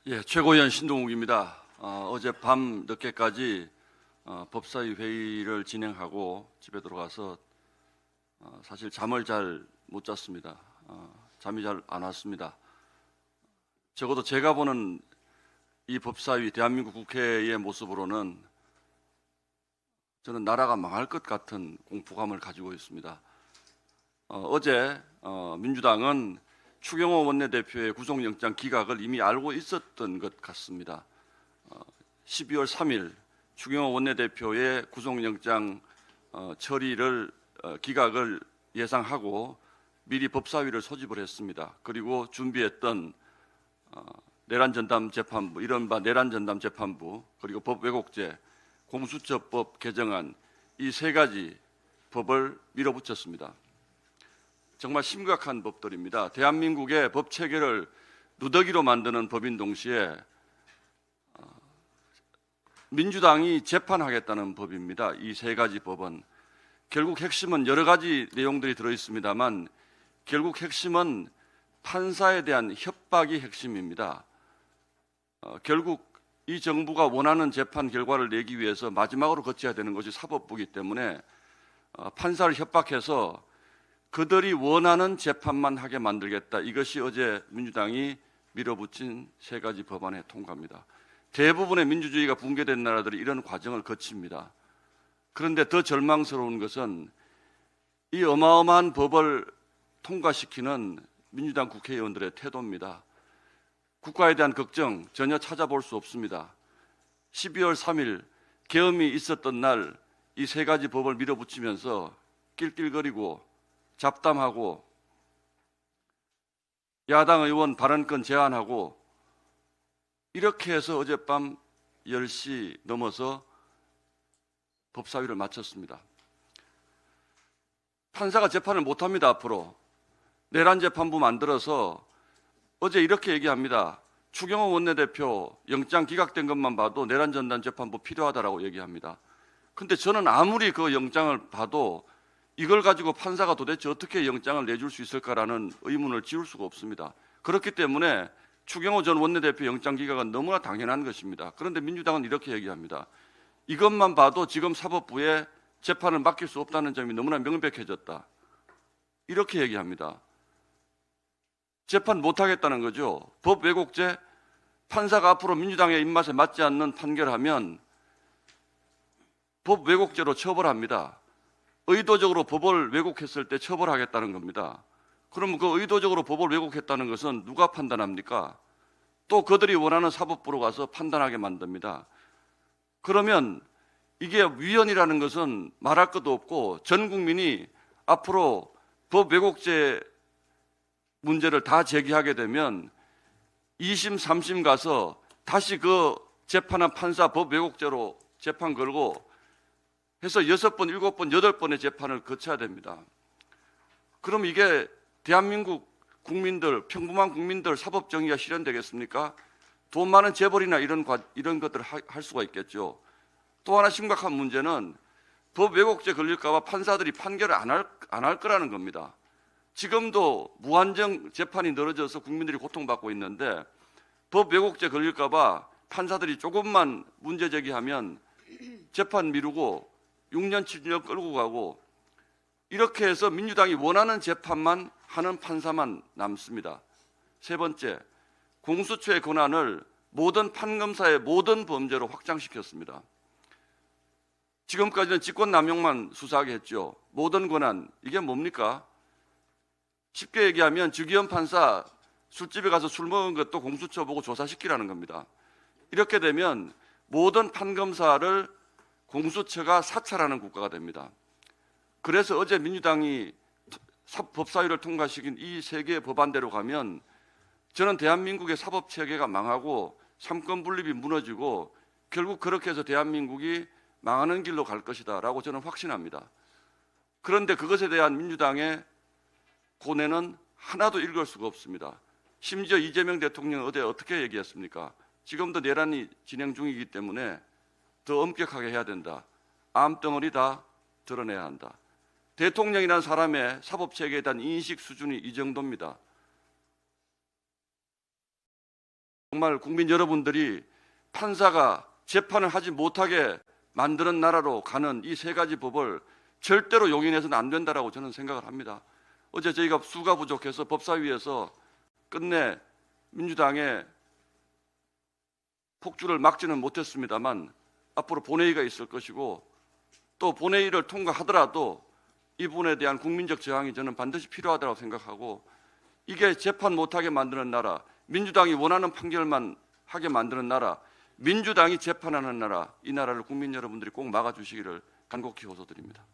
예, 최고위원 신동욱입니다. 어젯밤 늦게까지 법사위 회의를 진행하고 집에 들어가서 사실 잠을 잘 못 잤습니다. 잠이 잘 안 왔습니다. 적어도 제가 보는 이 법사위 대한민국 국회의 모습으로는 저는 나라가 망할 것 같은 공포감을 가지고 있습니다. 어제 민주당은 추경호 원내대표의 구속영장 기각을 이미 알고 있었던 것 같습니다. 12월 3일 추경호 원내대표의 구속영장 처리를 기각을 예상하고 미리 법사위를 소집을 했습니다. 그리고 준비했던 내란전담 재판부, 이른바 내란전담 재판부, 그리고 법왜곡죄, 공수처법 개정안 이 세 가지 법을 밀어붙였습니다. 정말 심각한 법들입니다. 대한민국의 법 체계를 누더기로 만드는 법인 동시에 민주당이 재판하겠다는 법입니다. 이 세 가지 법은 결국 핵심은 여러 가지 내용들이 들어있습니다만 결국 핵심은 판사에 대한 협박이 핵심입니다. 결국 이 정부가 원하는 재판 결과를 내기 위해서 마지막으로 거쳐야 되는 것이 사법부이기 때문에 판사를 협박해서 그들이 원하는 재판만 하게 만들겠다. 이것이 어제 민주당이 밀어붙인 세 가지 법안의 통과입니다. 대부분의 민주주의가 붕괴된 나라들이 이런 과정을 거칩니다. 그런데 더 절망스러운 것은 이 어마어마한 법을 통과시키는 민주당 국회의원들의 태도입니다. 국가에 대한 걱정 전혀 찾아볼 수 없습니다. 12월 3일 계엄이 있었던 날 이 세 가지 법을 밀어붙이면서 낄낄거리고 잡담하고 야당 의원 발언권 제한하고 이렇게 해서 어젯밤 10시 넘어서 법사위를 마쳤습니다. 판사가 재판을 못합니다. 앞으로 내란재판부 만들어서 어제 이렇게 얘기합니다. 추경호 원내대표 영장 기각된 것만 봐도 내란전담 재판부 필요하다라고 얘기합니다. 근데 저는 아무리 그 영장을 봐도 이걸 가지고 판사가 도대체 어떻게 영장을 내줄 수 있을까라는 의문을 지울 수가 없습니다. 그렇기 때문에 추경호 전 원내대표 영장 기각은 너무나 당연한 것입니다. 그런데 민주당은 이렇게 얘기합니다. 이것만 봐도 지금 사법부에 재판을 맡길 수 없다는 점이 너무나 명백해졌다. 이렇게 얘기합니다. 재판 못하겠다는 거죠. 법 왜곡죄, 판사가 앞으로 민주당의 입맛에 맞지 않는 판결하면 법 왜곡죄로 처벌합니다. 의도적으로 법을 왜곡했을 때 처벌하겠다는 겁니다. 그럼 그 의도적으로 법을 왜곡했다는 것은 누가 판단합니까? 또 그들이 원하는 사법부로 가서 판단하게 만듭니다. 그러면 이게 위헌이라는 것은 말할 것도 없고 전 국민이 앞으로 법 왜곡죄 문제를 다 제기하게 되면 2심, 3심 가서 다시 그 재판한 판사 법 왜곡죄로 재판 걸고 해서 6번, 7번, 8번의 재판을 거쳐야 됩니다. 그럼 이게 대한민국 국민들, 평범한 국민들 사법 정의가 실현되겠습니까? 돈 많은 재벌이나 이런 것들을 할 수가 있겠죠. 또 하나 심각한 문제는 법 왜곡죄 걸릴까 봐 판사들이 판결을 안 할 거라는 겁니다. 지금도 무한정 재판이 늘어져서 국민들이 고통받고 있는데 법 왜곡죄 걸릴까 봐 판사들이 조금만 문제 제기하면 재판 미루고 6년, 7년 끌고 가고 이렇게 해서 민주당이 원하는 재판만 하는 판사만 남습니다. 세 번째, 공수처의 권한을 모든 판검사의 모든 범죄로 확장시켰습니다. 지금까지는 직권남용만 수사하게 했죠. 모든 권한, 이게 뭡니까? 쉽게 얘기하면 주기현 판사 술집에 가서 술 먹은 것도 공수처 보고 조사시키라는 겁니다. 이렇게 되면 모든 판검사를 공수처가 사찰하는 국가가 됩니다. 그래서 어제 민주당이 법사위를 통과시킨 이 세 개의 법안대로 가면 저는 대한민국의 사법체계가 망하고 삼권 분립이 무너지고 결국 그렇게 해서 대한민국이 망하는 길로 갈 것이다 라고 저는 확신합니다. 그런데 그것에 대한 민주당의 고뇌는 하나도 읽을 수가 없습니다. 심지어 이재명 대통령은 어제 어떻게 얘기했습니까? 지금도 내란이 진행 중이기 때문에 더 엄격하게 해야 된다. 암덩어리 다 드러내야 한다. 대통령이라는 사람의 사법체계에 대한 인식 수준이 이 정도입니다. 정말 국민 여러분들이 판사가 재판을 하지 못하게 만드는 나라로 가는 이 세 가지 법을 절대로 용인해서는 안 된다라고 저는 생각을 합니다. 어제 저희가 수가 부족해서 법사위에서 끝내 민주당의 폭주를 막지는 못했습니다만 앞으로 본회의가 있을 것이고 또 본회의를 통과하더라도 이 부분에 대한 국민적 저항이 저는 반드시 필요하다고 생각하고 이게 재판 못하게 만드는 나라, 민주당이 원하는 판결만 하게 만드는 나라, 민주당이 재판하는 나라, 이 나라를 국민 여러분들이 꼭 막아주시기를 간곡히 호소드립니다.